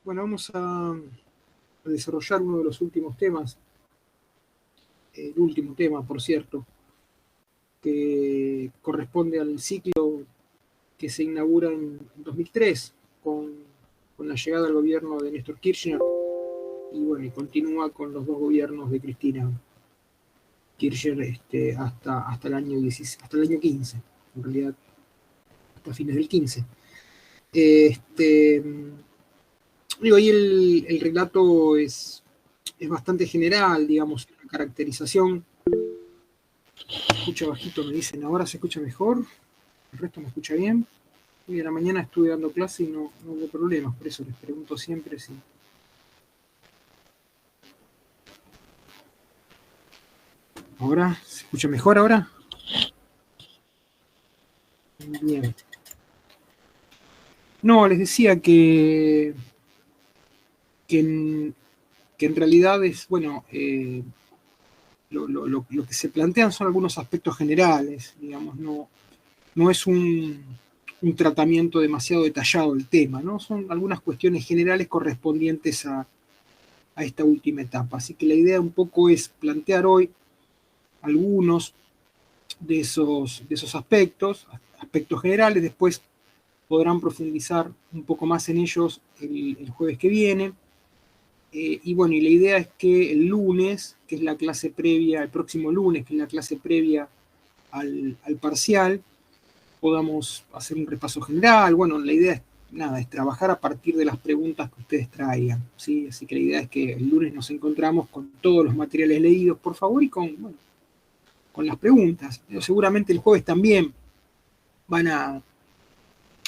Bueno, vamos a desarrollar uno de los últimos temas, el último tema, por cierto, que corresponde al ciclo que se inaugura en 2003 con la llegada al gobierno de Néstor Kirchner y bueno, y continúa con los dos gobiernos de Cristina Kirchner hasta el año 16, hasta el año 15, en realidad hasta fines del 15. Digo, ahí el relato es bastante general, digamos, la caracterización. Se escucha bajito, me dicen, ahora se escucha mejor, el resto me escucha bien. Hoy a la mañana estuve dando clase y no hubo problemas, por eso les pregunto siempre si... ¿Ahora? ¿Se escucha mejor ahora? Bien. No, les decía que en realidad es, bueno, lo que se plantean son algunos aspectos generales, digamos, no es un tratamiento demasiado detallado del tema, ¿no? Son algunas cuestiones generales correspondientes a esta última etapa. Así que la idea un poco es plantear hoy algunos de esos aspectos generales, después podrán profundizar un poco más en ellos el jueves que viene. Y bueno, y la idea es que el lunes, que es la clase previa, el próximo lunes, que es la clase previa al parcial, podamos hacer un repaso general. Bueno, la idea es trabajar a partir de las preguntas que ustedes traigan, ¿sí? Así que la idea es que el lunes nos encontramos con todos los materiales leídos, por favor, y con las preguntas. Pero seguramente el jueves también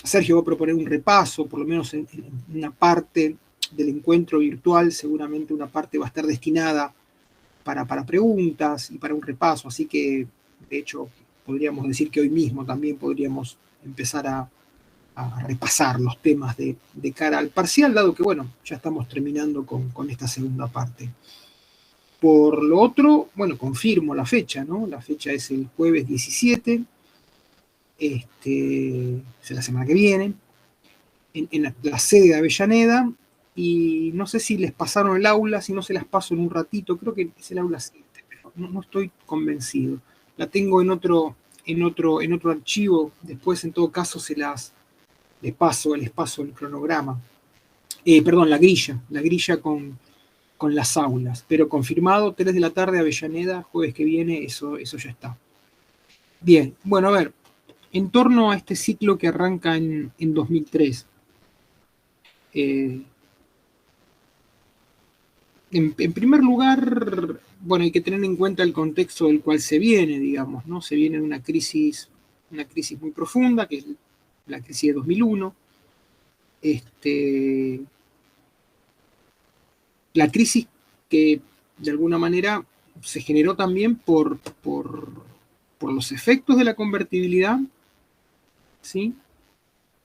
Sergio va a proponer un repaso, por lo menos en una parte del encuentro virtual, seguramente una parte va a estar destinada para preguntas y para un repaso, así que de hecho podríamos decir que hoy mismo también podríamos empezar a repasar los temas de cara al parcial, dado que bueno, ya estamos terminando con esta segunda parte. Por lo otro, bueno, confirmo la fecha, ¿no? La fecha es el jueves 17, es la semana que viene, en la sede de Avellaneda, y no sé si les pasaron el aula, si no se las paso en un ratito, creo que es el aula 7, pero no estoy convencido. La tengo en otro archivo, después en todo caso les paso el cronograma. Perdón, la grilla con las aulas, pero confirmado, 3 de la tarde, Avellaneda, jueves que viene, eso ya está. Bien, bueno, a ver, en torno a este ciclo que arranca en 2003, en primer lugar, bueno, hay que tener en cuenta el contexto del cual se viene, digamos, ¿no? Se viene una crisis muy profunda, que es la crisis de 2001. La crisis que, de alguna manera, se generó también por los efectos de la convertibilidad, ¿sí?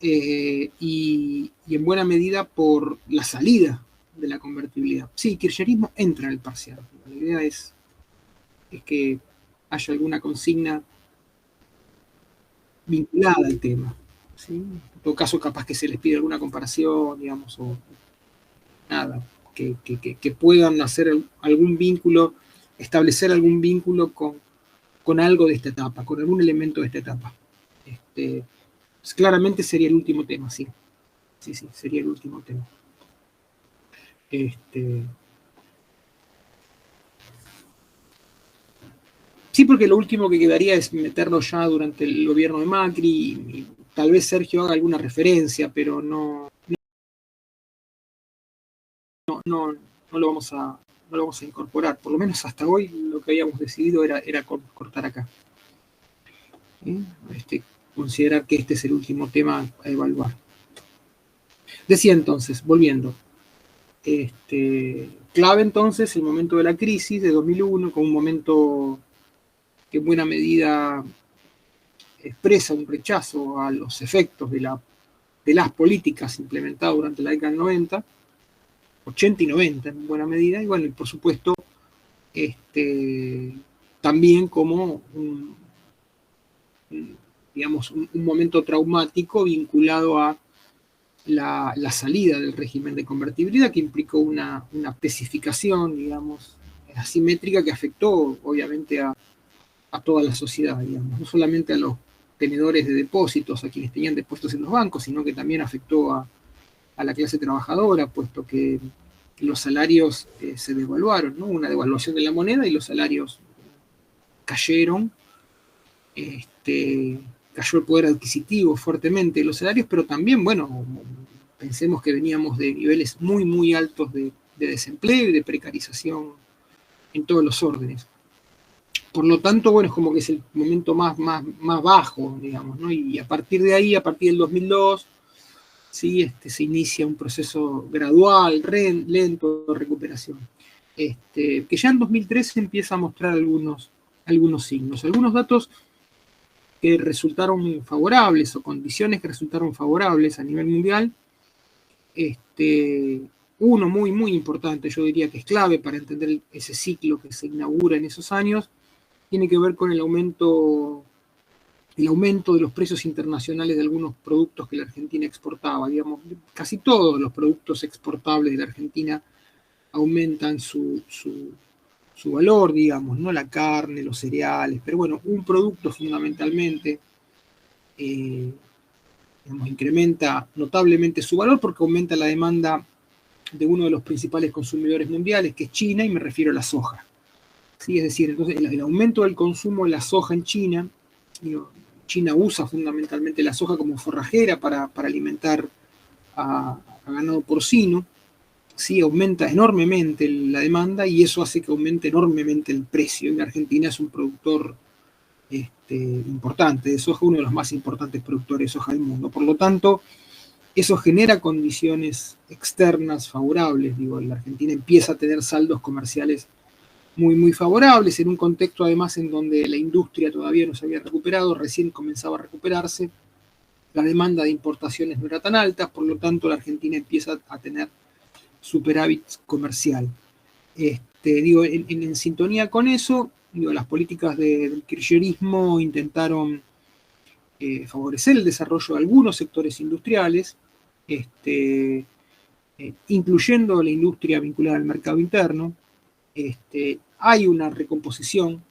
Y en buena medida por la salida de la convertibilidad. Sí, kirchnerismo entra en el parcial. La idea es que haya alguna consigna vinculada al tema, ¿sí? En todo caso, capaz que se les pide alguna comparación, digamos, o nada, que puedan hacer algún vínculo, establecer algún vínculo con algo de esta etapa, con algún elemento de esta etapa. Claramente sería el último tema, sí. Sí, sería el último tema. Sí, porque lo último que quedaría es meterlo ya durante el gobierno de Macri y tal vez Sergio haga alguna referencia, pero no lo vamos a incorporar. Por lo menos hasta hoy lo que habíamos decidido era cortar acá. Considerar que este es el último tema a evaluar. Decía entonces, volviendo, clave entonces el momento de la crisis de 2001, con un momento que en buena medida expresa un rechazo a los efectos de las políticas implementadas durante la década del 90, 80 y 90 en buena medida, y bueno, y por supuesto, también como digamos, un momento traumático vinculado a la salida del régimen de convertibilidad, que implicó una especificación, digamos, asimétrica que afectó, obviamente, a toda la sociedad, digamos, no solamente a los tenedores de depósitos, a quienes tenían depósitos en los bancos, sino que también afectó a la clase trabajadora, puesto que los salarios se devaluaron, ¿no? Una devaluación de la moneda y los salarios cayeron, cayó el poder adquisitivo fuertemente de los salarios, pero también, bueno, pensemos que veníamos de niveles muy, muy altos de desempleo y de precarización en todos los órdenes. Por lo tanto, bueno, es como que es el momento más bajo, digamos, ¿no? Y a partir de ahí, a partir del 2002, ¿sí? Se inicia un proceso gradual, lento de recuperación, que ya en 2013 empieza a mostrar algunos signos, algunos datos que resultaron favorables o condiciones que resultaron favorables a nivel mundial. Uno muy, muy importante, yo diría que es clave para entender ese ciclo que se inaugura en esos años, tiene que ver con el aumento de los precios internacionales de algunos productos que la Argentina exportaba. Digamos, casi todos los productos exportables de la Argentina aumentan su valor, digamos, ¿no? La carne, los cereales, pero bueno, un producto fundamentalmente incrementa notablemente su valor porque aumenta la demanda de uno de los principales consumidores mundiales, que es China, y me refiero a la soja. ¿Sí? Es decir, entonces el aumento del consumo de la soja en China, China usa fundamentalmente la soja como forrajera para alimentar a ganado porcino, ¿sí? Aumenta enormemente la demanda y eso hace que aumente enormemente el precio. Y Argentina es un productor importante de soja, uno de los más importantes productores de soja del mundo. Por lo tanto, eso genera condiciones externas favorables. Digo, la Argentina empieza a tener saldos comerciales muy, muy favorables, en un contexto además en donde la industria todavía no se había recuperado, recién comenzaba a recuperarse, la demanda de importaciones no era tan alta, por lo tanto la Argentina empieza a tener superávit comercial. Digo, en sintonía con eso, digo, las políticas del kirchnerismo intentaron favorecer el desarrollo de algunos sectores industriales, incluyendo la industria vinculada al mercado interno. Hay una recomposición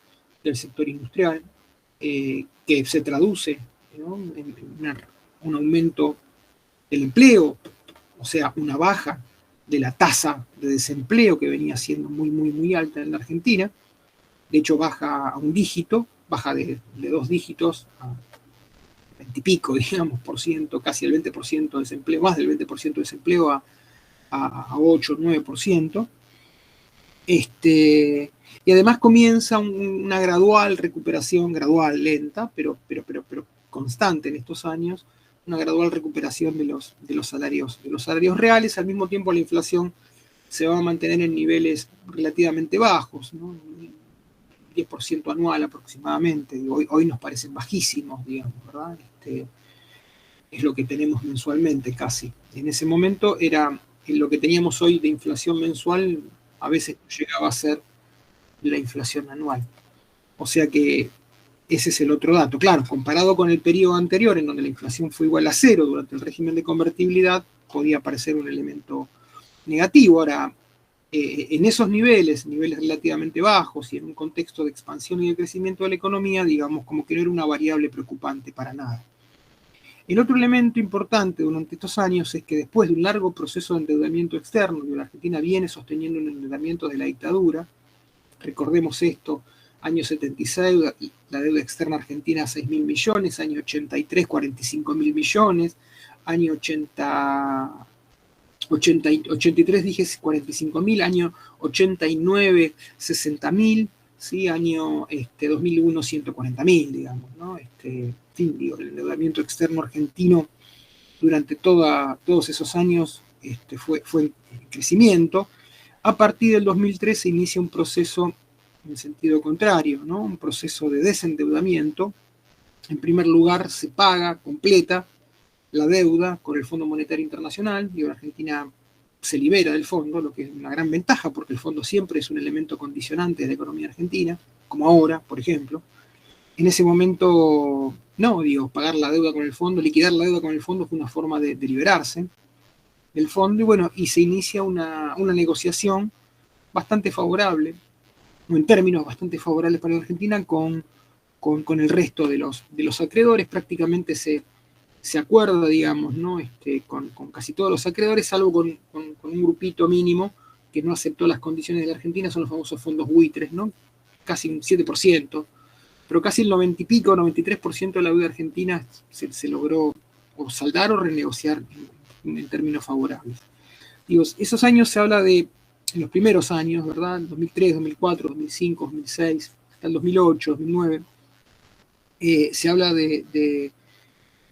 del sector industrial que se traduce, ¿no? en un aumento del empleo, o sea, una baja de la tasa de desempleo que venía siendo muy, muy, muy alta en la Argentina. De hecho, baja a un dígito, baja de 2 dígitos a 20 y pico, digamos, por ciento, casi el 20% de desempleo, más del 20% de desempleo a 8, 9%. Y además comienza una gradual recuperación, gradual, lenta, pero constante en estos años, una gradual recuperación de los salarios reales. Al mismo tiempo la inflación se va a mantener en niveles relativamente bajos, ¿no? 10% anual aproximadamente, y hoy nos parecen bajísimos, digamos, ¿verdad? Es lo que tenemos mensualmente casi. En ese momento era lo que teníamos hoy de inflación mensual, a veces llegaba a ser la inflación anual. O sea que ese es el otro dato. Claro, comparado con el periodo anterior, en donde la inflación fue igual a cero durante el régimen de convertibilidad, podía parecer un elemento negativo. Ahora, en esos niveles relativamente bajos y en un contexto de expansión y de crecimiento de la economía, digamos, como que no era una variable preocupante para nada. El otro elemento importante durante estos años es que después de un largo proceso de endeudamiento externo, que la Argentina viene sosteniendo un endeudamiento de la dictadura, recordemos esto, año 76, la deuda externa argentina 6.000 millones, año 83, 45.000 millones, año 83 dije 45.000, año 89, 60.000, ¿sí? Año 2001, 140.000, digamos, ¿no? Digo, el endeudamiento externo argentino durante todos esos años fue en crecimiento. A partir del 2003 se inicia un proceso en sentido contrario, ¿no? Un proceso de desendeudamiento. En primer lugar, se paga completa la deuda con el Fondo Monetario Internacional. Digo, la Argentina se libera del fondo, lo que es una gran ventaja, porque el fondo siempre es un elemento condicionante de la economía argentina, como ahora, por ejemplo. En ese momento, no, digo, pagar la deuda con el fondo, liquidar la deuda con el fondo fue una forma de liberarse. del fondo, y bueno, y se inicia una negociación bastante favorable, o en términos bastante favorables para la Argentina, con el resto de los acreedores. Prácticamente se acuerda, digamos, ¿no? Con casi todos los acreedores, salvo con un grupito mínimo que no aceptó las condiciones de la Argentina, son los famosos fondos buitres, ¿no? Casi un 7%, pero casi el 90 y pico, 93% de la deuda argentina se logró o saldar o renegociar en términos favorables. Digo, esos años se habla de, en los primeros años, ¿verdad? 2003, 2004, 2005, 2006, hasta el 2008, 2009, se habla de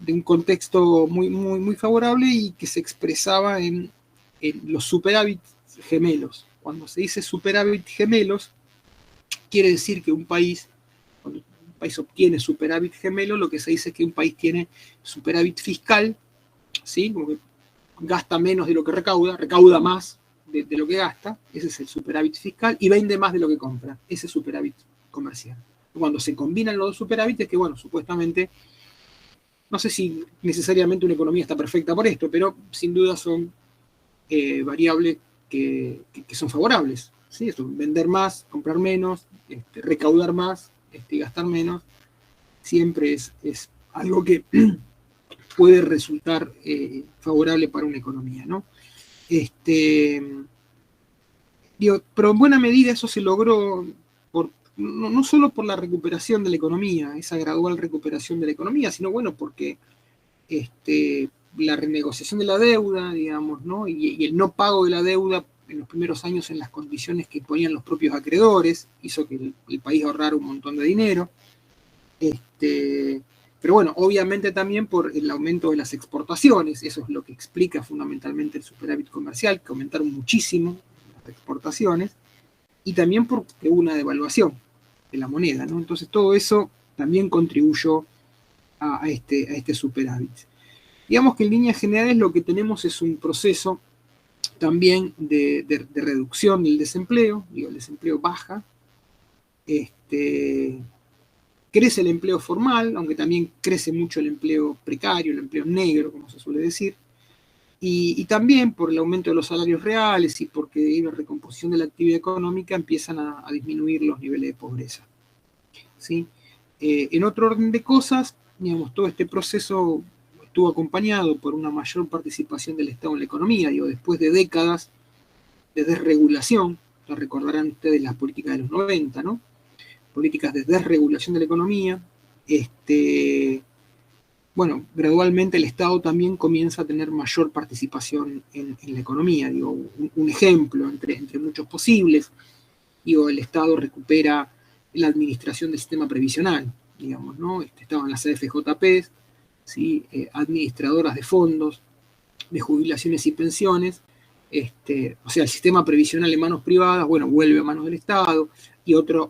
un contexto muy favorable y que se expresaba en los superávit gemelos. Cuando se dice superávit gemelos, quiere decir que cuando un país obtiene superávit gemelo, lo que se dice es que un país tiene superávit fiscal, ¿sí? Como que gasta menos de lo que recauda más de lo que gasta, ese es el superávit fiscal, y vende más de lo que compra, ese es superávit comercial. Cuando se combinan los dos superávites, que bueno, supuestamente, no sé si necesariamente una economía está perfecta por esto, pero sin duda son variables que son favorables. ¿Sí? Esto, vender más, comprar menos, recaudar más, gastar menos, siempre es algo que puede resultar favorable para una economía, ¿no? Pero en buena medida eso se logró no solo por la recuperación de la economía, esa gradual recuperación de la economía, sino bueno, porque la renegociación de la deuda, digamos, ¿no? Y el no pago de la deuda en los primeros años en las condiciones que ponían los propios acreedores, hizo que el país ahorrara un montón de dinero. Pero bueno, obviamente también por el aumento de las exportaciones, eso es lo que explica fundamentalmente el superávit comercial, que aumentaron muchísimo las exportaciones, y también porque hubo una devaluación de la moneda, ¿no? Entonces todo eso también contribuyó a este superávit. Digamos que en líneas generales lo que tenemos es un proceso también de reducción del desempleo, el desempleo baja, crece el empleo formal, aunque también crece mucho el empleo precario, el empleo negro, como se suele decir, y también por el aumento de los salarios reales y porque hay una recomposición de la actividad económica empiezan a disminuir los niveles de pobreza. ¿Sí? En otro orden de cosas, digamos, todo este proceso estuvo acompañado por una mayor participación del Estado en la economía, después de décadas de desregulación, lo recordarán ustedes las políticas de los 90, ¿no? Políticas de desregulación de la economía, bueno, gradualmente el Estado también comienza a tener mayor participación en la economía. Un ejemplo entre muchos posibles, el Estado recupera la administración del sistema previsional, digamos, ¿no? Estaban las CFJP, ¿sí? Administradoras de fondos, de jubilaciones y pensiones, o sea, el sistema previsional en manos privadas, bueno, vuelve a manos del Estado. Y otro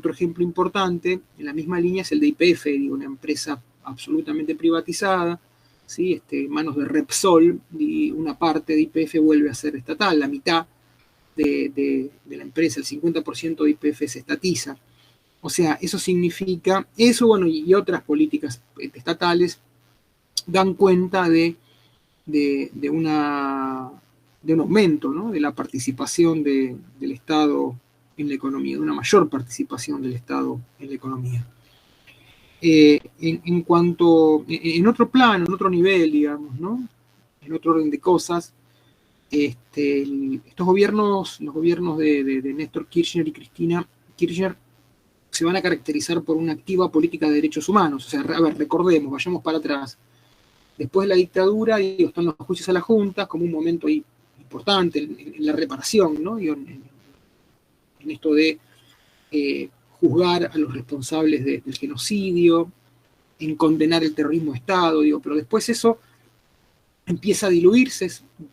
ejemplo importante en la misma línea es el de YPF, una empresa absolutamente privatizada, ¿sí? Manos de Repsol, y una parte de YPF vuelve a ser estatal, la mitad de la empresa, el 50% de YPF se estatiza. O sea, eso significa, eso, bueno, y otras políticas estatales dan cuenta de un aumento, ¿no? De la participación del Estado en la economía, de una mayor participación del Estado en la economía. En cuanto, en otro plano, en otro nivel, digamos, ¿no? En otro orden de cosas, estos gobiernos, los gobiernos de Néstor Kirchner y Cristina Kirchner, se van a caracterizar por una activa política de derechos humanos. O sea, a ver, recordemos, vayamos para atrás. Después de la dictadura, están los juicios a la Junta como un momento ahí importante en la reparación, ¿no? En esto de juzgar a los responsables del genocidio, en condenar el terrorismo de Estado, pero después eso empieza a diluirse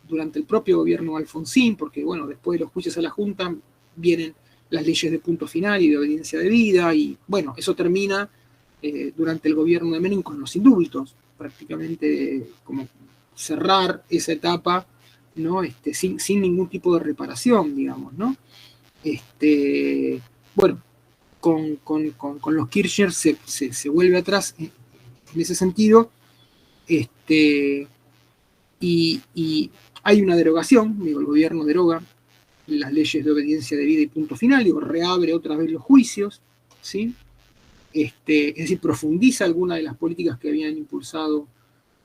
durante el propio gobierno de Alfonsín, porque bueno, después de los juicios a la Junta vienen las leyes de punto final y de obediencia debida, y bueno, eso termina durante el gobierno de Menem con los indultos, prácticamente como cerrar esa etapa, ¿no? Sin ningún tipo de reparación, digamos, ¿no? Bueno, con los Kirchner se vuelve atrás en ese sentido, y hay una derogación, digo, el gobierno deroga las leyes de obediencia debida y punto final, digo, reabre otra vez los juicios, ¿sí? Es decir, profundiza algunas de las políticas que había impulsado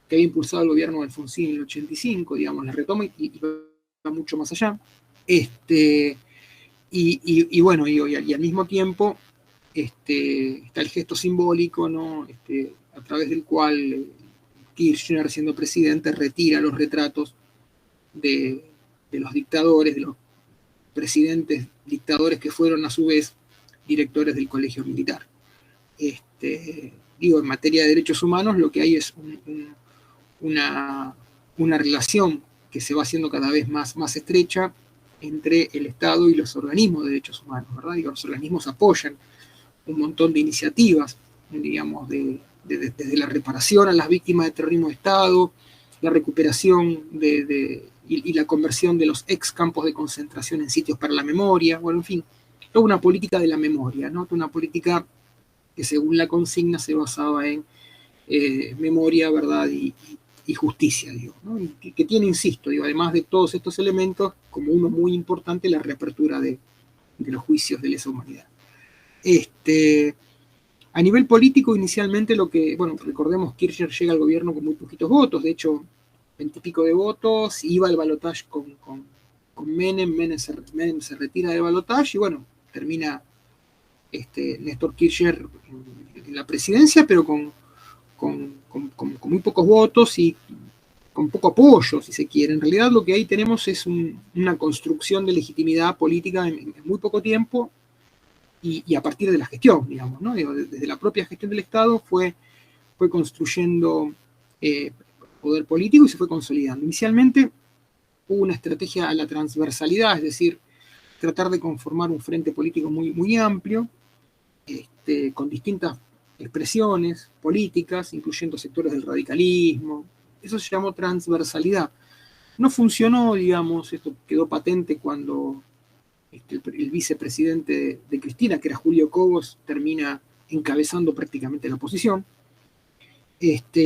el gobierno de Alfonsín en el 85, digamos, las retoma y va mucho más allá. Bueno, y al mismo tiempo está el gesto simbólico, ¿no? A través del cual Kirchner, siendo presidente, retira los retratos de los dictadores, de los presidentes dictadores que fueron a su vez directores del colegio militar. En materia de derechos humanos lo que hay es una relación que se va haciendo cada vez más estrecha entre el Estado y los organismos de derechos humanos, ¿verdad? Y los organismos apoyan un montón de iniciativas, digamos, desde la reparación a las víctimas de terrorismo de Estado, la recuperación y la conversión de los ex campos de concentración en sitios para la memoria, bueno, en fin, toda una política de la memoria, ¿no? Toda una política que según la consigna se basaba en memoria, verdad y justicia, digo, ¿no? que tiene, insisto, digo, además de todos estos elementos, como uno muy importante, la reapertura de los juicios de lesa humanidad. A nivel político, inicialmente recordemos, Kirchner llega al gobierno con muy poquitos votos, de hecho, 20 y pico de votos, iba al balotaje con Menem se retira del balotaje y bueno, termina Néstor Kirchner en la presidencia, pero con muy pocos votos y con poco apoyo, si se quiere. En realidad lo que ahí tenemos es una construcción de legitimidad política en muy poco tiempo y a partir de la gestión, digamos, ¿no? Desde la propia gestión del Estado fue construyendo poder político y se fue consolidando. Inicialmente hubo una estrategia a la transversalidad, es decir, tratar de conformar un frente político muy amplio, con distintas expresiones políticas, incluyendo sectores del radicalismo. Eso se llamó transversalidad. No funcionó, digamos, esto quedó patente cuando el vicepresidente de Cristina, que era Julio Cobos, termina encabezando prácticamente la oposición.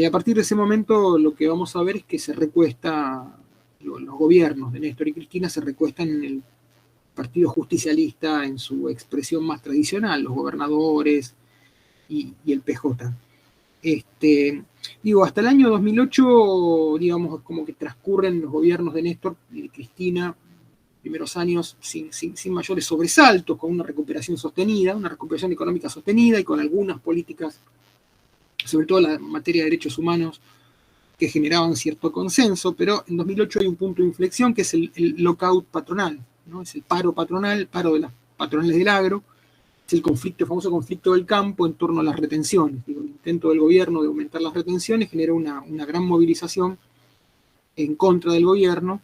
A partir de ese momento lo que vamos a ver es que se recuesta, los gobiernos de Néstor y Cristina se recuestan en el Partido Justicialista en su expresión más tradicional, los gobernadores y el PJ. Hasta el año 2008, digamos, como que transcurren los gobiernos de Néstor y de Cristina, primeros años sin mayores sobresaltos, con una recuperación sostenida, una recuperación económica sostenida y con algunas políticas, sobre todo en la materia de derechos humanos, que generaban cierto consenso, pero en 2008 hay un punto de inflexión que es el lockout patronal, ¿no? Es el paro patronal, el paro de las patronales del agro, es el famoso conflicto del campo en torno a las retenciones. El intento del gobierno de aumentar las retenciones genera una gran movilización en contra del gobierno,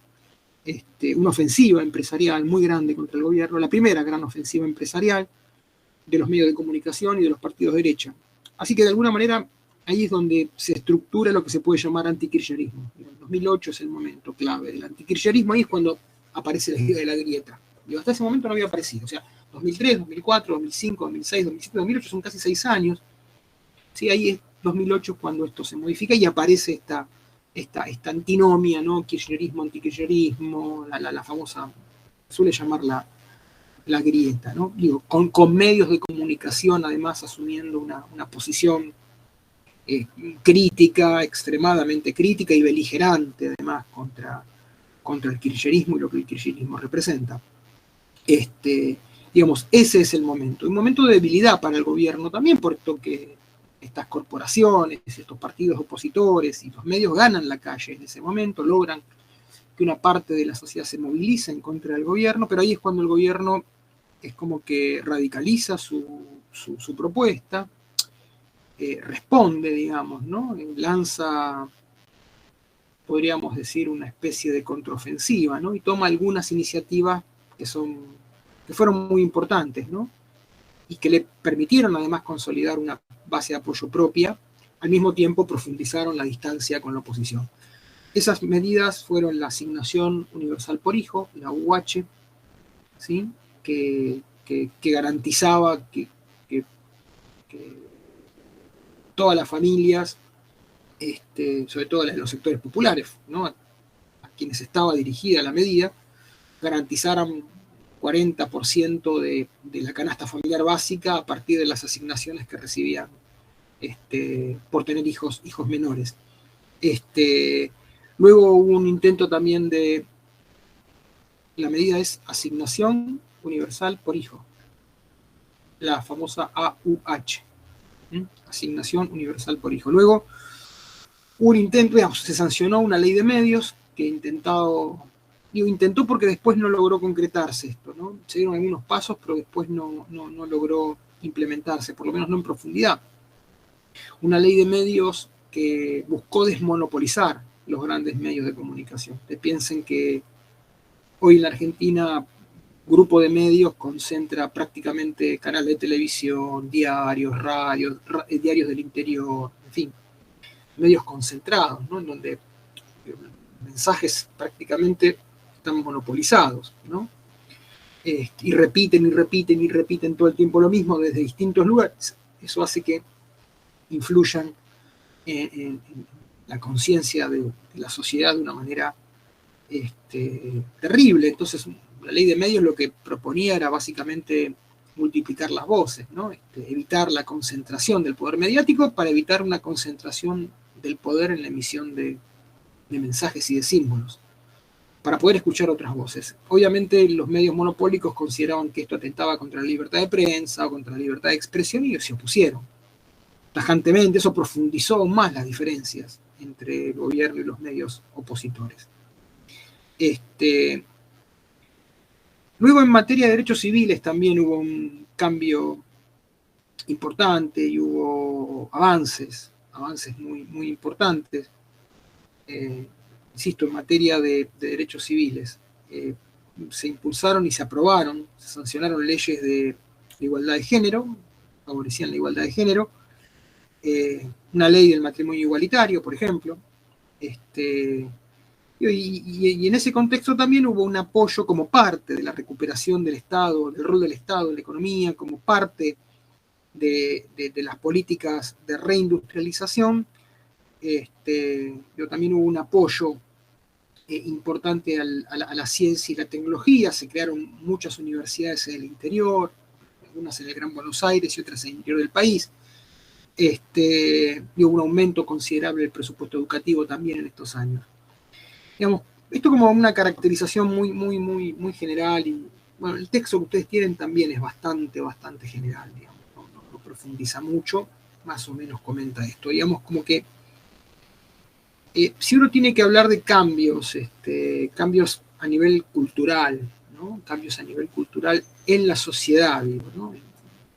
una ofensiva empresarial muy grande contra el gobierno, la primera gran ofensiva empresarial de los medios de comunicación y de los partidos de derecha. Así que de alguna manera ahí es donde se estructura lo que se puede llamar antikirchnerismo. En 2008 es el momento clave del antikirchnerismo, ahí es cuando aparece la idea de la grieta. Hasta ese momento no había aparecido, o sea, 2003, 2004, 2005, 2006, 2007, 2008 son casi 6 años. ¿Sí? Ahí es 2008 cuando esto se modifica y aparece esta antinomia, ¿no? Kirchnerismo, antikirchnerismo, la famosa, suele llamar la grieta, ¿no? Con medios de comunicación además asumiendo una posición crítica, extremadamente crítica y beligerante además contra el kirchnerismo y lo que el kirchnerismo representa. Digamos, ese es el momento. Un momento de debilidad para el gobierno también, porque estas corporaciones, estos partidos opositores y los medios ganan la calle en ese momento, logran que una parte de la sociedad se movilice en contra del gobierno, pero ahí es cuando el gobierno es como que radicaliza su propuesta, responde, digamos, ¿no? Lanza, podríamos decir, una especie de contraofensiva, ¿no? Y toma algunas iniciativas que fueron muy importantes, ¿no? Y que le permitieron además consolidar una base de apoyo propia, al mismo tiempo profundizaron la distancia con la oposición. Esas medidas fueron la asignación universal por hijo, la UH, ¿sí? que garantizaba que todas las familias, sobre todo las de los sectores populares, ¿no? quienes estaba dirigida la medida, garantizaran 40% de la canasta familiar básica a partir de las asignaciones que recibían por tener hijos menores. Luego hubo un intento también de, la medida es asignación universal por hijo, la famosa AUH, asignación universal por hijo. Luego hubo un intento, digamos, se sancionó una ley de medios que intentó porque después no logró concretarse esto, ¿no? Se dieron algunos pasos, pero después no logró implementarse, por lo menos no en profundidad. Una ley de medios que buscó desmonopolizar los grandes medios de comunicación. Piensen que hoy en la Argentina, grupo de medios concentra prácticamente canales de televisión, diarios, radios, diarios del interior, en fin, medios concentrados, ¿no? En donde mensajes prácticamente están monopolizados, ¿no? Y repiten todo el tiempo lo mismo desde distintos lugares. Eso hace que influyan en la conciencia de la sociedad de una manera terrible. Entonces, la ley de medios lo que proponía era básicamente multiplicar las voces, ¿no? Evitar la concentración del poder mediático para evitar una concentración del poder en la emisión de mensajes y de símbolos, para poder escuchar otras voces. Obviamente los medios monopólicos consideraban que esto atentaba contra la libertad de prensa o contra la libertad de expresión y se opusieron tajantemente. Eso profundizó aún más las diferencias entre el gobierno y los medios opositores. Luego, en materia de derechos civiles también hubo un cambio importante y hubo avances muy, muy importantes. Insisto, en materia de derechos civiles, se impulsaron y se aprobaron, se sancionaron leyes de igualdad de género, favorecían la igualdad de género, una ley del matrimonio igualitario, por ejemplo, y en ese contexto también hubo un apoyo como parte de la recuperación del Estado, del rol del Estado en la economía, como parte de las políticas de reindustrialización. También hubo un apoyo importante a la ciencia y la tecnología. Se crearon muchas universidades en el interior, algunas en el Gran Buenos Aires y otras en el interior del país. Y hubo un aumento considerable del presupuesto educativo también en estos años. Digamos, esto como una caracterización muy general, y bueno, el texto que ustedes tienen también es bastante general, digamos, no profundiza mucho, más o menos comenta esto, digamos, como que si uno tiene que hablar de cambios, cambios a nivel cultural, ¿no? Cambios a nivel cultural en la sociedad, digo, ¿no?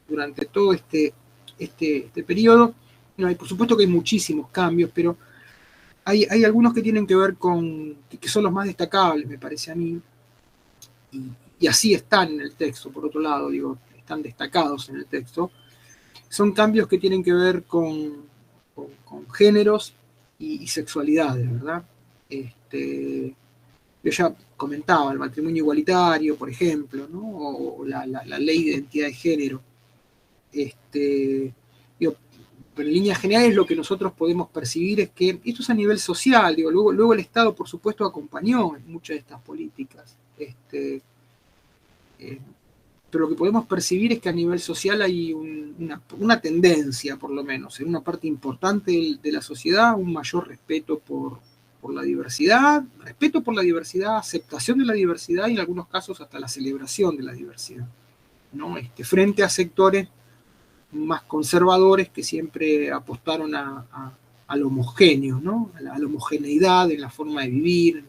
Durante todo este periodo, bueno, por supuesto que hay muchísimos cambios, pero hay algunos que tienen que ver con, que son los más destacables, me parece a mí, y así están en el texto, por otro lado, digo, están destacados en el texto. Son cambios que tienen que ver con géneros y sexualidades, ¿verdad? Yo ya comentaba el matrimonio igualitario, por ejemplo, ¿no? O la ley de identidad de género. Pero en líneas generales lo que nosotros podemos percibir es que esto es a nivel social, digo, luego el Estado, por supuesto, acompañó en muchas de estas políticas. Pero lo que podemos percibir es que a nivel social hay una tendencia, por lo menos, en una parte importante de la sociedad, un mayor respeto por la diversidad, aceptación de la diversidad y en algunos casos hasta la celebración de la diversidad, ¿no? Frente a sectores más conservadores que siempre apostaron al homogéneo, ¿no? A la homogeneidad en la forma de vivir,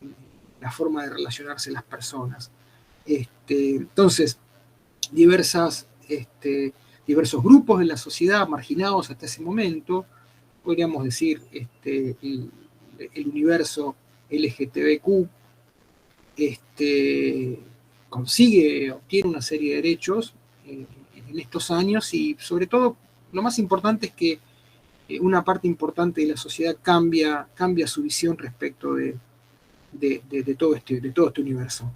en la forma de relacionarse las personas. Entonces, diversos grupos de la sociedad marginados hasta ese momento, podríamos decir el universo LGTBQ, obtiene una serie de derechos en estos años, y sobre todo lo más importante es que una parte importante de la sociedad cambia su visión respecto de todo este universo.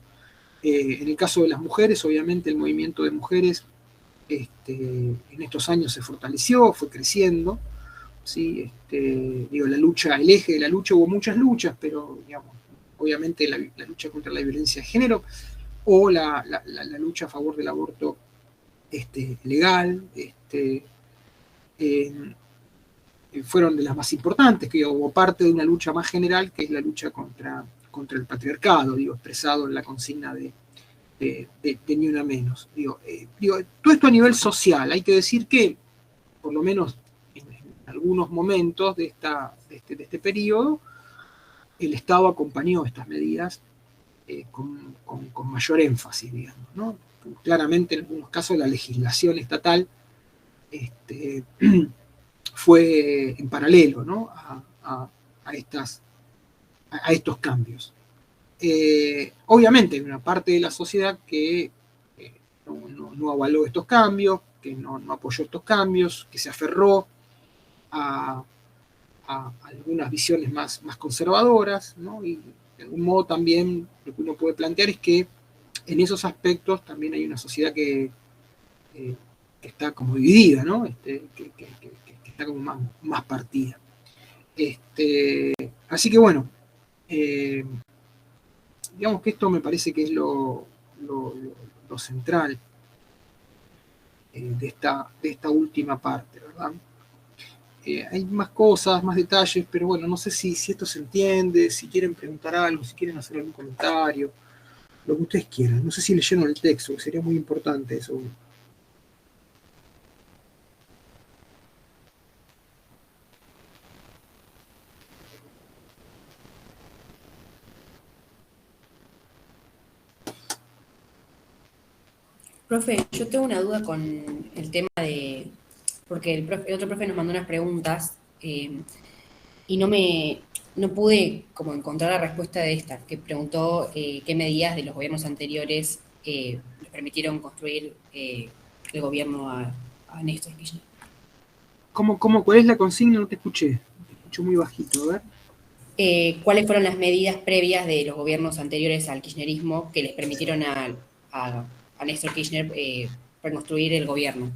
En el caso de las mujeres, obviamente el movimiento de mujeres en estos años se fortaleció, fue creciendo, ¿sí? La lucha, el eje de la lucha, hubo muchas luchas, pero digamos, obviamente la lucha contra la violencia de género o la lucha a favor del aborto legal, fueron de las más importantes, que hubo parte de una lucha más general, que es la lucha contra el patriarcado, digo, expresado en la consigna de ni una menos. Digo, todo esto a nivel social. Hay que decir que, por lo menos en algunos momentos de este periodo, el Estado acompañó estas medidas con mayor énfasis, digamos, ¿no? Claramente, en algunos casos, la legislación estatal fue en paralelo, ¿no? a estos cambios. Obviamente hay una parte de la sociedad que no avaló estos cambios, que no apoyó estos cambios, que se aferró a algunas visiones más conservadoras, ¿no? Y de algún modo también lo que uno puede plantear es que en esos aspectos también hay una sociedad que está como dividida, ¿no? Que está como más partida. Así que bueno, digamos que esto me parece que es lo central de esta última parte, ¿verdad? Hay más cosas, más detalles, pero bueno, no sé si esto se entiende, si quieren preguntar algo, si quieren hacer algún comentario, lo que ustedes quieran. No sé si leyeron el texto, que sería muy importante eso. Profe, yo tengo una duda con el tema de, porque el otro profe nos mandó unas preguntas y no pude como encontrar la respuesta de esta, que preguntó qué medidas de los gobiernos anteriores les permitieron construir el gobierno a Néstor Kirchner. ¿Cuál es la consigna? No te escuché. Te escucho muy bajito, a ver. ¿Cuáles fueron las medidas previas de los gobiernos anteriores al kirchnerismo que les permitieron a Néstor Kirchner reconstruir el gobierno?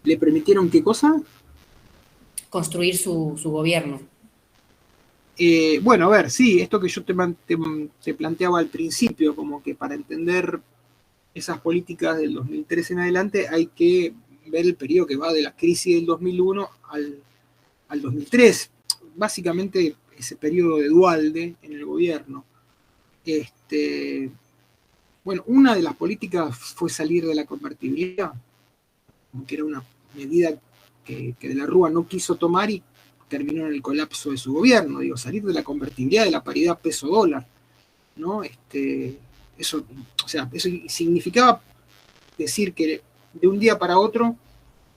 ¿Le permitieron qué cosa? Construir su gobierno. Bueno, a ver, sí, esto que yo te planteaba al principio, como que para entender esas políticas del 2003 en adelante hay que ver el periodo que va de la crisis del 2001 al 2003. Básicamente ese periodo de Duhalde en el gobierno. Bueno, una de las políticas fue salir de la convertibilidad, que era una medida que de la Rúa no quiso tomar y terminó en el colapso de su gobierno. Digo, salir de la convertibilidad, de la paridad peso-dólar, ¿no? Eso significaba decir que de un día para otro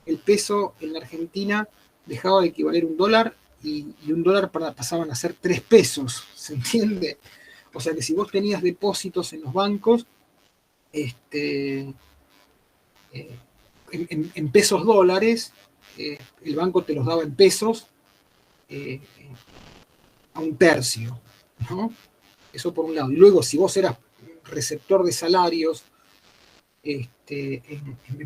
el peso en la Argentina dejaba de equivaler un dólar y un dólar pasaban a ser 3 pesos, ¿se entiende? O sea que si vos tenías depósitos en los bancos, en pesos dólares, el banco te los daba en pesos a un tercio, ¿no? Eso por un lado. Y luego, si vos eras receptor de salarios en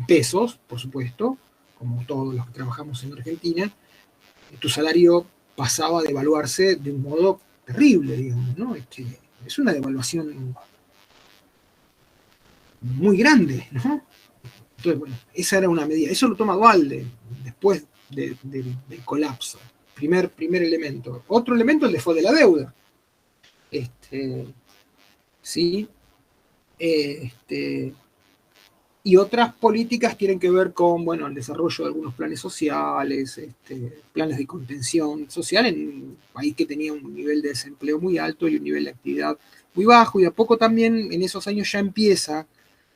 pesos, por supuesto, como todos los que trabajamos en Argentina, tu salario pasaba a devaluarse de un modo terrible, digamos, ¿no? Es una devaluación muy grande, ¿no? Entonces, bueno, esa era una medida. Eso lo toma Duhalde después del colapso. Primer elemento. Otro elemento, el default de la deuda. ¿Sí? Y otras políticas tienen que ver con, bueno, el desarrollo de algunos planes sociales, planes de contención social en un país que tenía un nivel de desempleo muy alto y un nivel de actividad muy bajo, y de a poco también en esos años ya empieza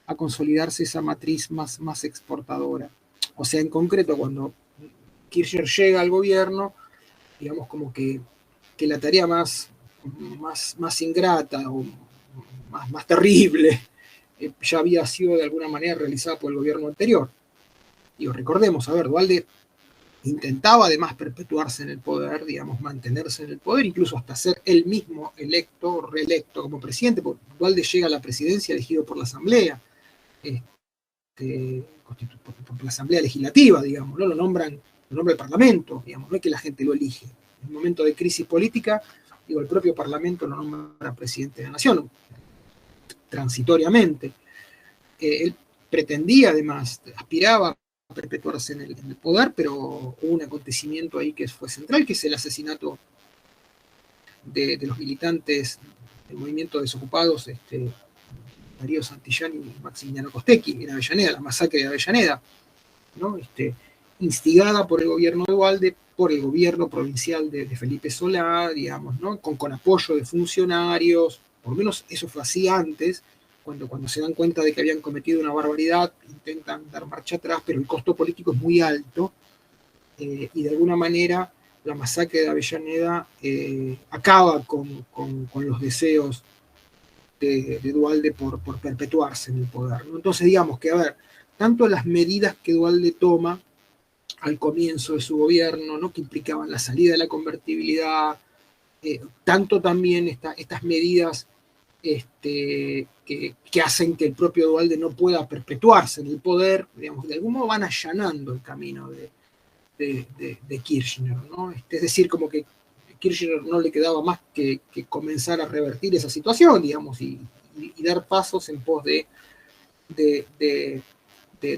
a consolidarse esa matriz más exportadora. O sea, en concreto, cuando Kirchner llega al gobierno, digamos como que la tarea más ingrata o más terrible ya había sido de alguna manera realizada por el gobierno anterior. Digo, recordemos, a ver, Duhalde intentaba además perpetuarse en el poder, digamos, mantenerse en el poder, incluso hasta ser él mismo reelecto como presidente, porque Duhalde llega a la presidencia elegido por la Asamblea, por la Asamblea Legislativa, digamos, ¿no? Lo nombra el Parlamento, digamos, no es que la gente lo elige. En un momento de crisis política, Digo, el propio Parlamento lo nombra presidente de la Nación, transitoriamente. Él pretendía, además, aspiraba a perpetuarse en el poder, pero hubo un acontecimiento ahí que fue central, que es el asesinato de los militantes del movimiento Desocupados, Darío Santillán y Maximiliano Costecchi, en Avellaneda, la masacre de Avellaneda, ¿no? Instigada por el gobierno de Duhalde, por el gobierno provincial de Felipe Solá, digamos, ¿no? Con apoyo de funcionarios, por lo menos eso fue así antes, cuando se dan cuenta de que habían cometido una barbaridad, intentan dar marcha atrás, pero el costo político es muy alto, y de alguna manera la masacre de Avellaneda acaba con los deseos de Duhalde por perpetuarse en el poder, ¿no? Entonces, digamos que, a ver, tanto las medidas que Duhalde toma al comienzo de su gobierno, ¿no? Que implicaban la salida de la convertibilidad, tanto también estas medidas que hacen que el propio Duhalde no pueda perpetuarse en el poder, digamos, de algún modo van allanando el camino de Kirchner, ¿no? Es decir, como que a Kirchner no le quedaba más que comenzar a revertir esa situación, digamos, y dar pasos en pos de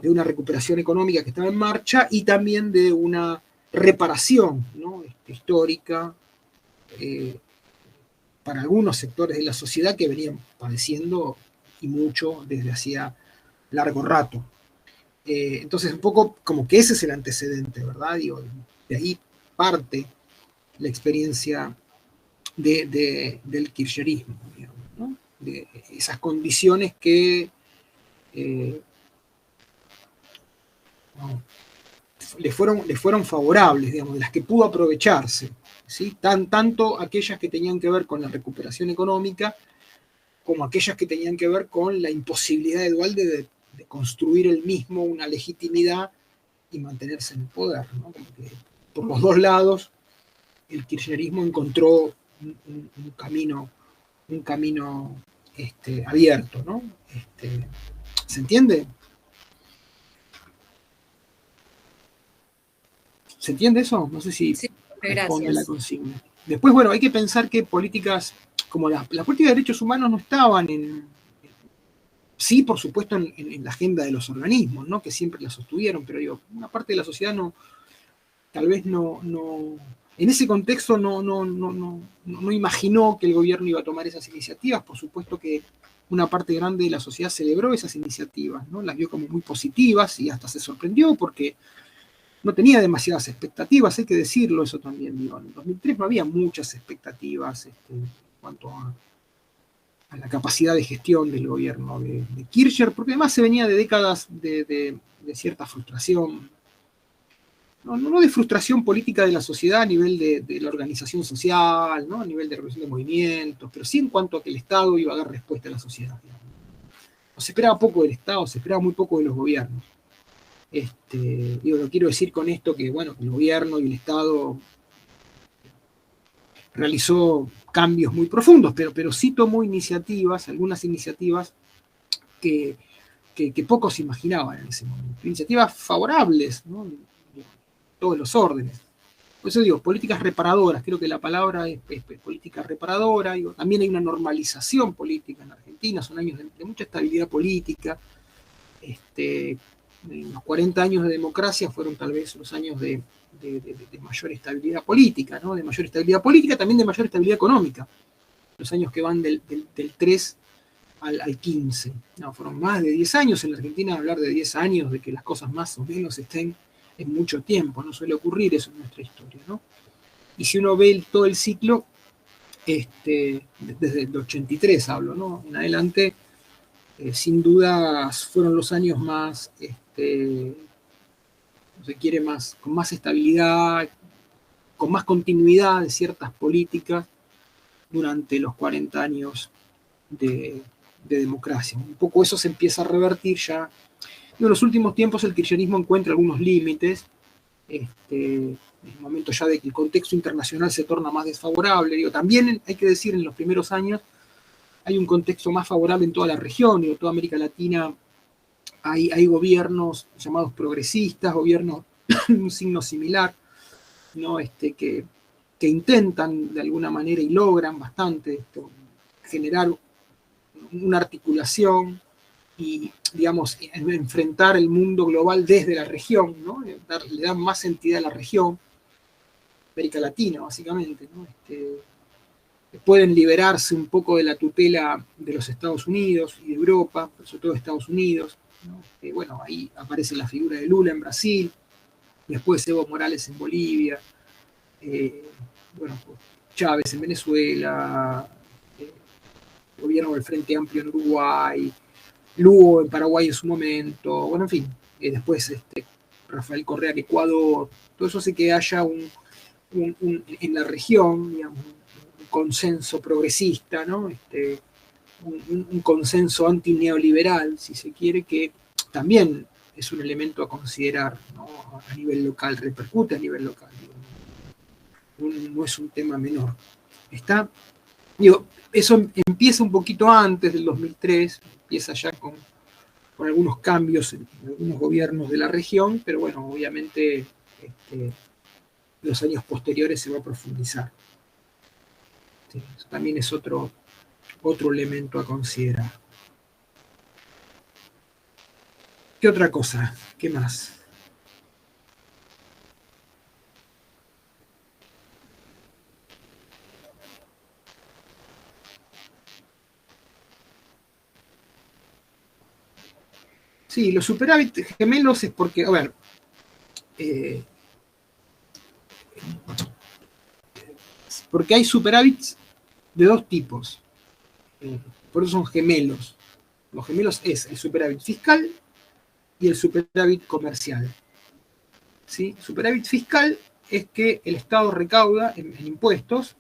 una recuperación económica que estaba en marcha y también de una reparación, ¿no? Histórica para algunos sectores de la sociedad que venían padeciendo y mucho desde hacía largo rato. Entonces, un poco como que ese es el antecedente, ¿verdad? Digo, de ahí parte la experiencia del kirchnerismo, digamos, ¿no? De esas condiciones que no, le fueron favorables, digamos, de las que pudo aprovecharse, ¿sí? Tanto aquellas que tenían que ver con la recuperación económica como aquellas que tenían que ver con la imposibilidad de Duhalde de construir él mismo una legitimidad y mantenerse en el poder, ¿no? Como que por los dos lados el kirchnerismo encontró un camino abierto, ¿no? ¿Se entiende? ¿Se entiende eso? No sé si Sí, responde la gracias. consigna. Después, bueno, hay que pensar que políticas como la política de derechos humanos no estaban sí, por supuesto, en la agenda de los organismos, ¿no? Que siempre la sostuvieron, pero digo, una parte de la sociedad tal vez no en ese contexto no imaginó que el gobierno iba a tomar esas iniciativas. Por supuesto que una parte grande de la sociedad celebró esas iniciativas, ¿no? Las vio como muy positivas y hasta se sorprendió porque no tenía demasiadas expectativas, hay que decirlo eso también. Digo, en 2003 no había muchas expectativas en cuanto a la capacidad de gestión del gobierno de Kirchner, porque además se venía de décadas de cierta frustración, no de frustración política de la sociedad a nivel de la organización social, ¿no? A nivel de organización de movimientos, pero sí en cuanto a que el Estado iba a dar respuesta a la sociedad. Digamos. No se esperaba poco del Estado, se esperaba muy poco de los gobiernos. Lo quiero decir con esto que, bueno, el gobierno y el Estado realizó cambios muy profundos, pero sí tomó iniciativas, algunas iniciativas que pocos imaginaban en ese momento. Iniciativas favorables, ¿no? De todos los órdenes. Por eso digo, políticas reparadoras, creo que la palabra es política reparadora. Digo, también hay una normalización política en Argentina, son años de mucha estabilidad política. Los 40 años de democracia fueron tal vez los años de mayor estabilidad política, ¿no? De mayor estabilidad política, también de mayor estabilidad económica. Los años que van del 3 al 15. No, fueron más de 10 años. En la Argentina hablar de 10 años, de que las cosas más o menos estén en mucho tiempo. No suele ocurrir eso en nuestra historia, ¿no? Y si uno ve todo el ciclo, desde el 83 hablo, ¿no? En adelante, sin duda fueron los años más, se quiere más, con más estabilidad, con más continuidad de ciertas políticas durante los 40 años de democracia. Un poco eso se empieza a revertir ya. En los últimos tiempos el kirchnerismo encuentra algunos límites, en el momento ya de que el contexto internacional se torna más desfavorable. Digo, también hay que decir, en los primeros años hay un contexto más favorable en toda la región, en toda América Latina hay gobiernos llamados progresistas, gobiernos de un signo similar, ¿no? que intentan de alguna manera y logran bastante esto, generar una articulación y, digamos, enfrentar el mundo global desde la región, ¿no? Le dan más entidad a la región, América Latina, básicamente, ¿no? Pueden liberarse un poco de la tutela de los Estados Unidos y de Europa, pero sobre todo de Estados Unidos, ¿no? Bueno, ahí aparece la figura de Lula en Brasil, después Evo Morales en Bolivia, bueno, Chávez en Venezuela, gobierno del Frente Amplio en Uruguay, Lugo en Paraguay en su momento, bueno, en fin, después Rafael Correa en Ecuador, todo eso hace que haya en la región, digamos, un consenso progresista, ¿no? Un consenso antineoliberal, si se quiere, que también es un elemento a considerar, ¿no? A nivel local, repercute a nivel local, no es un tema menor. Digo, eso empieza un poquito antes del 2003, empieza ya con algunos cambios en algunos gobiernos de la región, pero bueno, obviamente los años posteriores se va a profundizar. Sí, eso también es otro elemento a considerar. ¿Qué otra cosa? ¿Qué más? Sí, los superávit gemelos es porque, a ver, porque hay superávits de dos tipos, por eso son gemelos. Los gemelos es el superávit fiscal y el superávit comercial. ¿Sí? Superávit fiscal es que el Estado recauda en impuestos,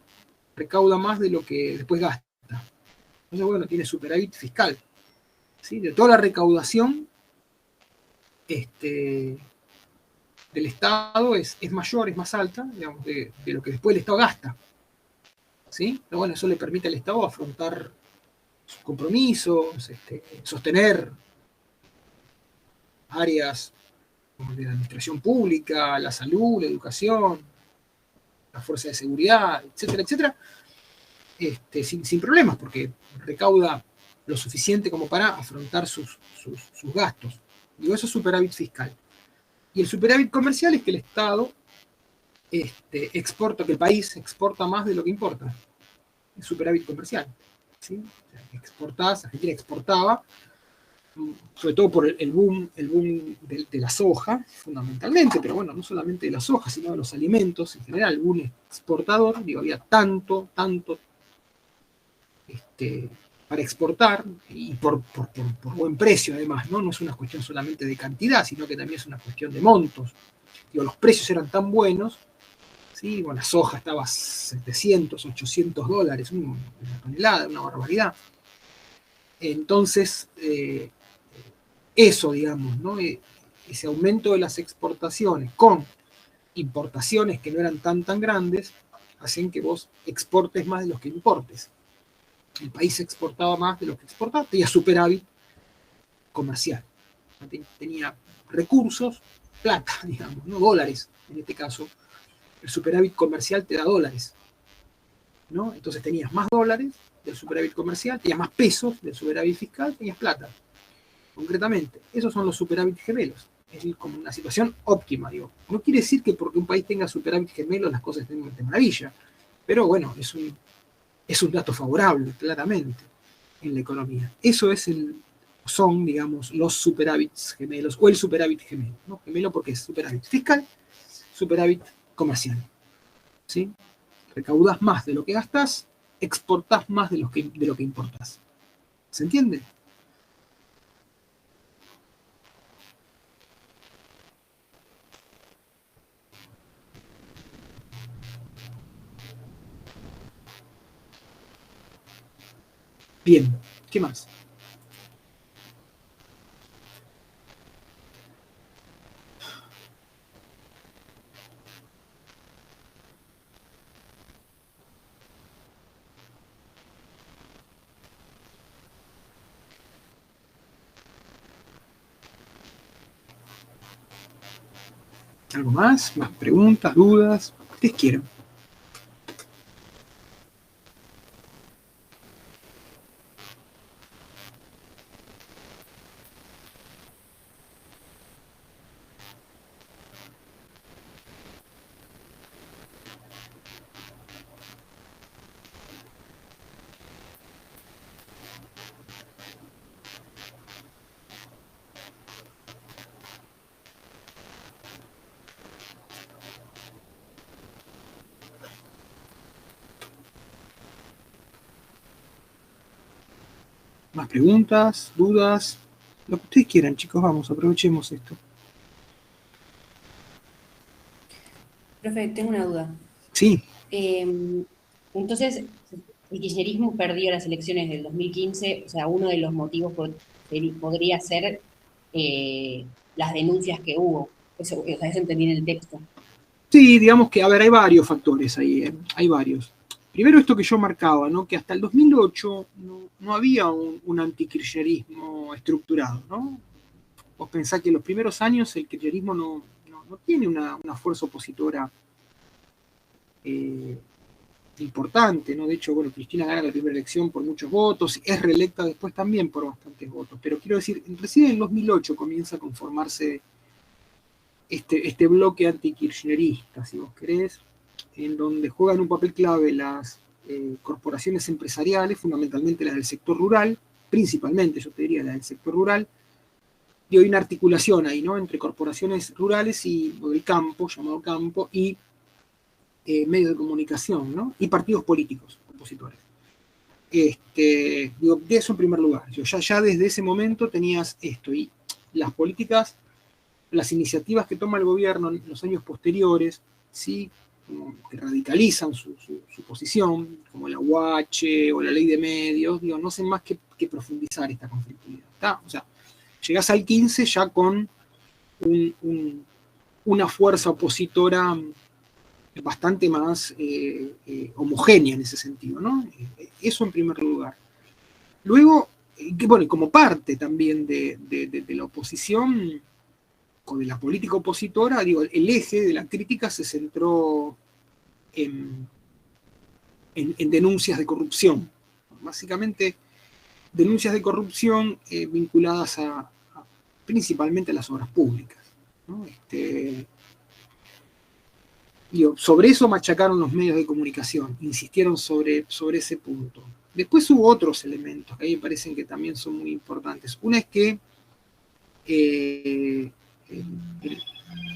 recauda más de lo que después gasta. Entonces, bueno, tiene superávit fiscal. ¿Sí? De toda la recaudación del Estado es mayor, es más alta, digamos, de lo que después el Estado gasta. ¿Sí? Pero bueno, eso le permite al Estado afrontar sus compromisos, sostener áreas como de la administración pública, la salud, la educación, la fuerza de seguridad, etcétera, etcétera, sin problemas, porque recauda lo suficiente como para afrontar sus gastos. Digo, eso es superávit fiscal. Y el superávit comercial es que el Estado exporta, que el país exporta más de lo que importa. Es superávit comercial. ¿Sí? O sea, exportás, Argentina exportaba, sobre todo por el boom de la soja, fundamentalmente, pero bueno, no solamente de la soja, sino de los alimentos en general, el boom exportador, digo, había tanto para exportar y por buen precio además, ¿no? No es una cuestión solamente de cantidad, sino que también es una cuestión de montos. Digo, los precios eran tan buenos, ¿sí? Bueno, la soja estaba a 700, 800 dólares, una tonelada, una barbaridad. Entonces, eso, digamos, ¿no? Ese aumento de las exportaciones con importaciones que no eran tan grandes, hacen que vos exportes más de los que importes. El país exportaba más de lo que exportaba, tenía superávit comercial. Tenía recursos, plata, digamos, no dólares, en este caso. El superávit comercial te da dólares, ¿no? Entonces tenías más dólares del superávit comercial, tenías más pesos del superávit fiscal, tenías plata. Concretamente, esos son los superávit gemelos. Es como una situación óptima, digo. No quiere decir que porque un país tenga superávit gemelos las cosas estén de maravilla, pero bueno, es un dato favorable, claramente, en la economía. Eso son, digamos, los superávits gemelos, o el superávit gemelo, ¿no? Gemelo porque es superávit fiscal, superávit comercial. ¿Sí? Recaudas más de lo que gastas, exportás más de lo que importás. ¿Se entiende? Bien, ¿qué más? ¿Algo más? ¿Más preguntas, dudas? ¿Qué quieran? Más preguntas, dudas, lo que ustedes quieran, chicos, vamos, aprovechemos esto. Profe, tengo una duda. Sí. Entonces, el kirchnerismo perdió las elecciones del 2015, o sea, uno de los motivos podría ser las denuncias que hubo. Eso, o sea, eso entendí en el texto. Sí, digamos que, a ver, hay varios factores ahí, hay varios. Primero esto que yo marcaba, ¿no? Que hasta el 2008 no había un antikirchnerismo estructurado, ¿no? Vos pensás que en los primeros años el kirchnerismo no tiene una fuerza opositora importante, ¿no? De hecho, bueno, Cristina gana la primera elección por muchos votos, es reelecta después también por bastantes votos, pero quiero decir, recién en el 2008 comienza a conformarse este bloque antikirchnerista, si vos querés, en donde juegan un papel clave las corporaciones empresariales, fundamentalmente las del sector rural, principalmente yo te diría las del sector rural, y hay una articulación ahí, ¿no? Entre corporaciones rurales y o del campo, llamado campo, y medios de comunicación, ¿no? Y partidos políticos opositores. Digo, de eso en primer lugar. Yo ya desde ese momento tenías esto, y las políticas, las iniciativas que toma el gobierno en los años posteriores, ¿sí? Como que radicalizan su posición, como la UH o la ley de medios, digo, no hacen más que profundizar esta conflictividad. ¿Está? O sea, llegás al 15 ya con una fuerza opositora bastante más homogénea en ese sentido, ¿no? Eso en primer lugar. Luego, bueno, como parte también de la oposición, o de la política opositora, digo, el eje de la crítica se centró en denuncias de corrupción. Básicamente, denuncias de corrupción vinculadas principalmente a las obras públicas, ¿no? Sobre eso machacaron los medios de comunicación, insistieron sobre ese punto. Después hubo otros elementos que a mí me parecen que también son muy importantes. Una es que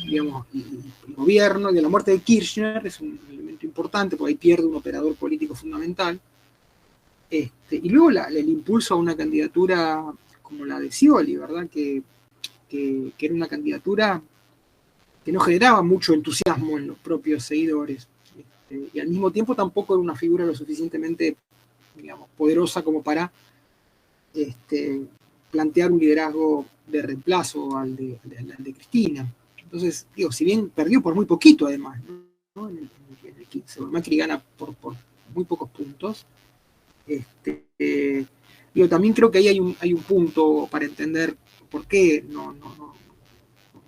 digamos, el gobierno, de la muerte de Kirchner es un elemento importante, porque ahí pierde un operador político fundamental. Y luego el impulso a una candidatura como la de Scioli, ¿verdad? Que era una candidatura que no generaba mucho entusiasmo en los propios seguidores. Y al mismo tiempo tampoco era una figura lo suficientemente, digamos, poderosa como para plantear un liderazgo de reemplazo al de Cristina. Entonces, digo, si bien perdió por muy poquito además, ¿no? En el 15, Macri gana por muy pocos puntos. Digo, también creo que ahí hay un punto para entender por qué no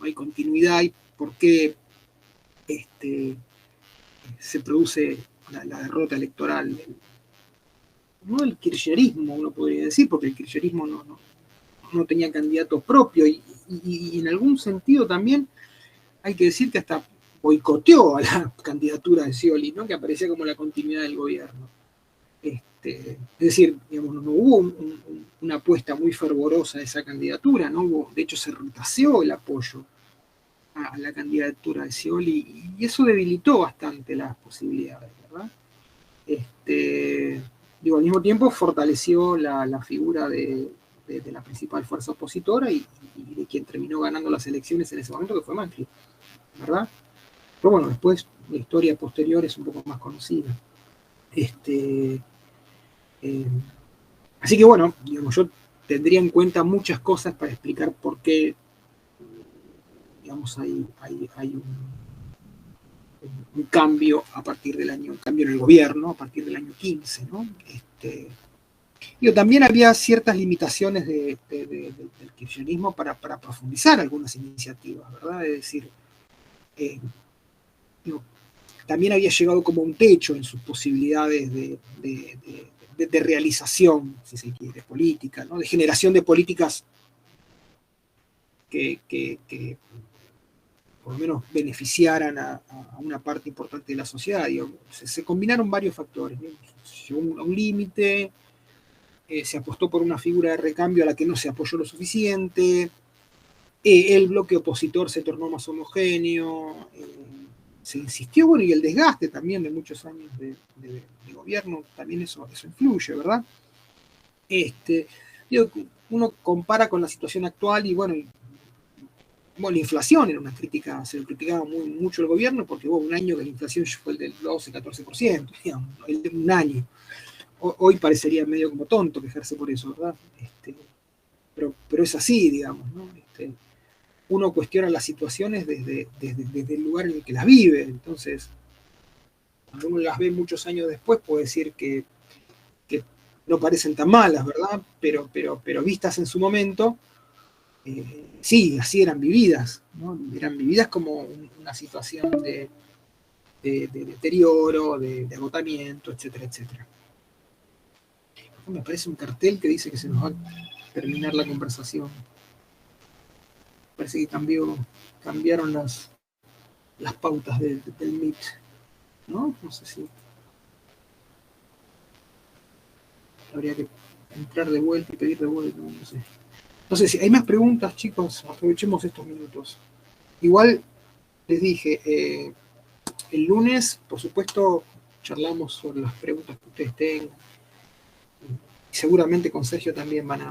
hay continuidad y por qué se produce la derrota electoral. No el kirchnerismo, uno podría decir, porque el kirchnerismo no tenía candidato propio y en algún sentido también hay que decir que hasta boicoteó a la candidatura de Scioli, ¿no? Que aparecía como la continuidad del gobierno. Es decir, digamos, no hubo una apuesta muy fervorosa a esa candidatura, no hubo, de hecho se retaseó el apoyo a la candidatura de Scioli y eso debilitó bastante las posibilidades, ¿verdad? Al mismo tiempo fortaleció la figura de la principal fuerza opositora y de quien terminó ganando las elecciones en ese momento, que fue Macri, ¿verdad? Pero bueno, después la historia posterior es un poco más conocida. Así que bueno, digamos, yo tendría en cuenta muchas cosas para explicar por qué, digamos, hay un cambio a partir del año, un cambio en el gobierno a partir del año 15, ¿no? También había ciertas limitaciones del kirchnerismo para profundizar algunas iniciativas, ¿verdad? Es decir, también había llegado como un techo en sus posibilidades de realización, si se quiere, política, ¿no? De generación de políticas que por lo menos beneficiaran a una parte importante de la sociedad. Se combinaron varios factores, ¿no? Llegó a un límite, se apostó por una figura de recambio a la que no se apoyó lo suficiente, el bloque opositor se tornó más homogéneo, se insistió, bueno, y el desgaste también de muchos años de gobierno, también eso influye, ¿verdad? Digo, uno compara con la situación actual y bueno, la inflación era una crítica, se lo criticaba mucho el gobierno porque hubo un año que la inflación fue el del 12-14%, digamos, un año. Hoy parecería medio como tonto quejarse por eso, ¿verdad? Pero es así, digamos, ¿no? Uno cuestiona las situaciones desde el lugar en el que las vive, entonces, cuando uno las ve muchos años después, puede decir que no parecen tan malas, ¿verdad? Pero vistas en su momento, sí, así eran vividas, ¿no? Eran vividas como una situación de deterioro, de agotamiento, etcétera, etcétera. Me parece un cartel que dice que se nos va a terminar la conversación. Parece que cambiaron las pautas del Meet, ¿no? No sé si habría que entrar de vuelta y pedir de vuelta, no sé. No sé si hay más preguntas, chicos, aprovechemos estos minutos. Igual les dije, el lunes, por supuesto, charlamos sobre las preguntas que ustedes tengan. Y seguramente con Sergio también van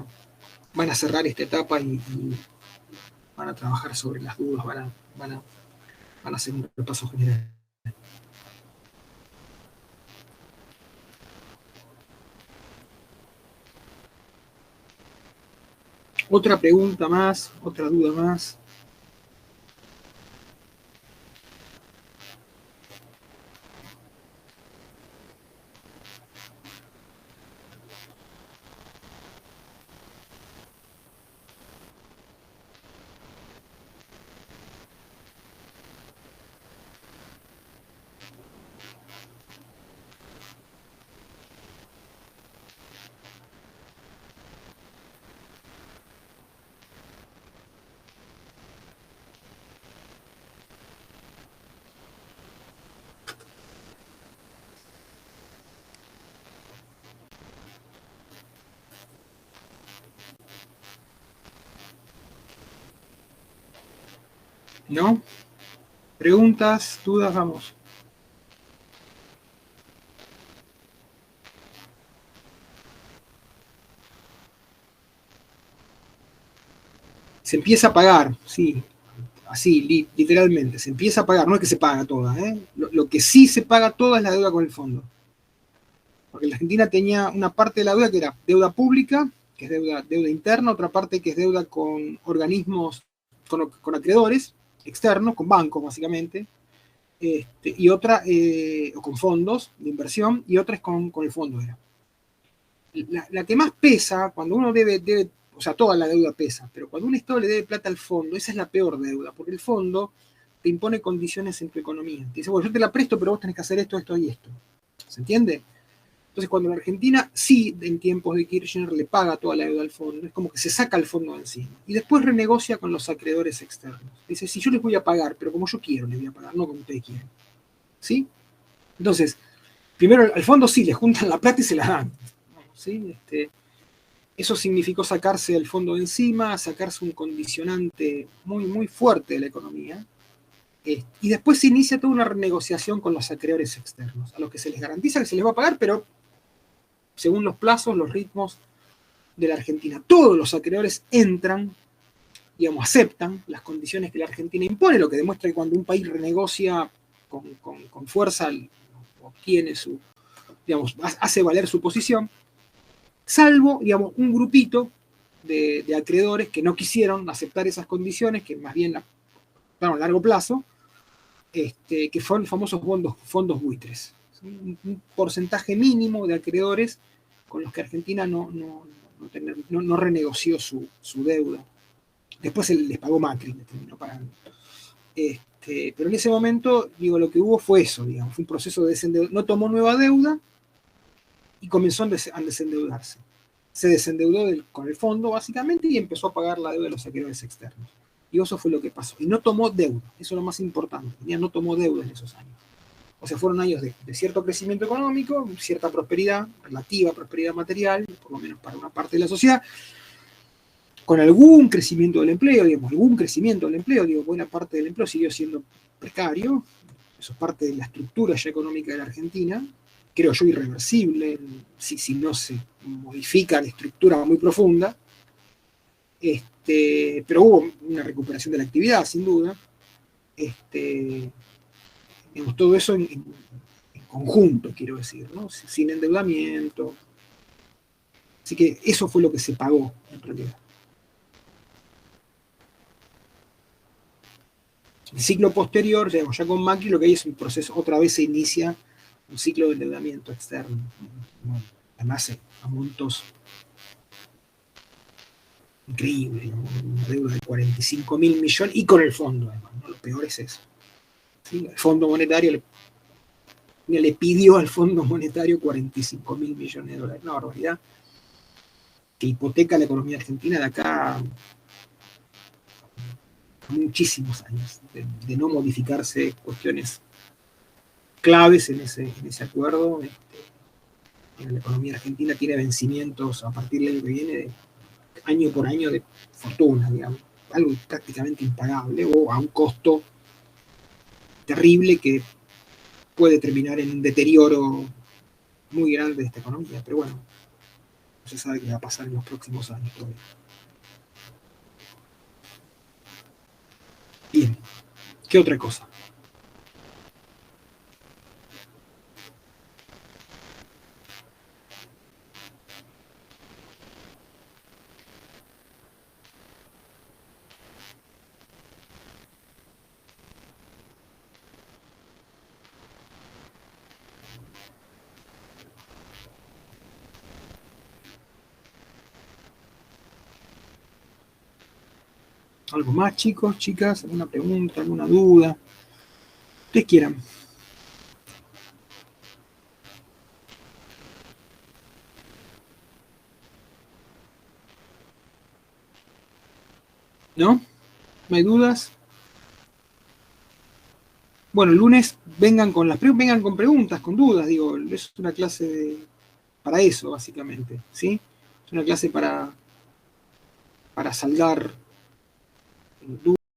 a cerrar esta etapa y van a trabajar sobre las dudas, van a hacer un repaso general. Otra pregunta más, otra duda más. ¿No? Preguntas, dudas, vamos. Se empieza a pagar, sí, así, literalmente, se empieza a pagar, no es que se paga toda, ¿eh? Lo que sí se paga toda es la deuda con el fondo. Porque la Argentina tenía una parte de la deuda que era deuda pública, que es deuda interna, otra parte que es deuda con organismos, con acreedores externos, con bancos básicamente, y otra, o con fondos de inversión, y otra es con el fondo. Era. La que más pesa, cuando uno debe, o sea, toda la deuda pesa, pero cuando un Estado le debe plata al fondo, esa es la peor deuda, porque el fondo te impone condiciones en tu economía. Te dice, bueno, yo te la presto, pero vos tenés que hacer esto, esto y esto. ¿Se entiende? Entonces, cuando la Argentina sí, en tiempos de Kirchner, le paga toda la deuda al fondo, es como que se saca el fondo de encima. Y después renegocia con los acreedores externos. Dice, sí, yo les voy a pagar, pero como yo quiero les voy a pagar, no como ustedes quieren. ¿Sí? Entonces, primero al fondo sí, le juntan la plata y se la dan. ¿Sí? Eso significó sacarse el fondo de encima, sacarse un condicionante muy, muy fuerte de la economía. Y después se inicia toda una renegociación con los acreedores externos, a los que se les garantiza que se les va a pagar, pero según los plazos, los ritmos de la Argentina. Todos los acreedores entran, digamos, aceptan las condiciones que la Argentina impone, lo que demuestra que cuando un país renegocia con fuerza, obtiene su, digamos, hace valer su posición, salvo, digamos, un grupito de acreedores que no quisieron aceptar esas condiciones, que más bien a largo plazo, que fueron los famosos fondos buitres. Un porcentaje mínimo de acreedores con los que Argentina no renegoció su deuda. Después les pagó Macri, les terminó pagando. Pero en ese momento, digo, lo que hubo fue eso, digamos, fue un proceso de desendeudamiento. No tomó nueva deuda y comenzó a desendeudarse. Se desendeudó con el fondo, básicamente, y empezó a pagar la deuda de los acreedores externos. Y eso fue lo que pasó. Y no tomó deuda, eso es lo más importante. No tomó deuda en esos años. O sea, fueron años de cierto crecimiento económico, cierta prosperidad, relativa prosperidad material, por lo menos para una parte de la sociedad, con algún crecimiento del empleo, digamos, buena parte del empleo siguió siendo precario, eso es parte de la estructura ya económica de la Argentina, creo yo, irreversible, si no se modifica la estructura muy profunda. Pero hubo una recuperación de la actividad, sin duda. Todo eso en conjunto, quiero decir, ¿no? Sin endeudamiento. Así que eso fue lo que se pagó, en realidad. El ciclo posterior, ya con Macri, lo que hay es un proceso, otra vez se inicia un ciclo de endeudamiento externo. Bueno, además, a montos increíbles, ¿no? Una deuda de 45.000 millones y con el fondo, además, ¿no? Lo peor es eso. ¿Sí? El Fondo Monetario le pidió al Fondo Monetario 45.000 millones de dólares, una barbaridad que hipoteca la economía argentina de acá muchísimos años, de no modificarse cuestiones claves en ese acuerdo. La economía argentina tiene vencimientos a partir del año que viene, año por año, de fortuna, digamos, algo prácticamente impagable o a un costo terrible que puede terminar en un deterioro muy grande de esta economía. Pero bueno, no se sabe qué va a pasar en los próximos años todavía. Bien, ¿qué otra cosa? ¿Algo más, chicos, chicas? ¿Alguna pregunta, alguna duda? Ustedes quieran. ¿No? ¿No hay dudas? Bueno, el lunes vengan con preguntas, con dudas, digo, es una clase para eso, básicamente, ¿sí? Es una clase para saldar dudas.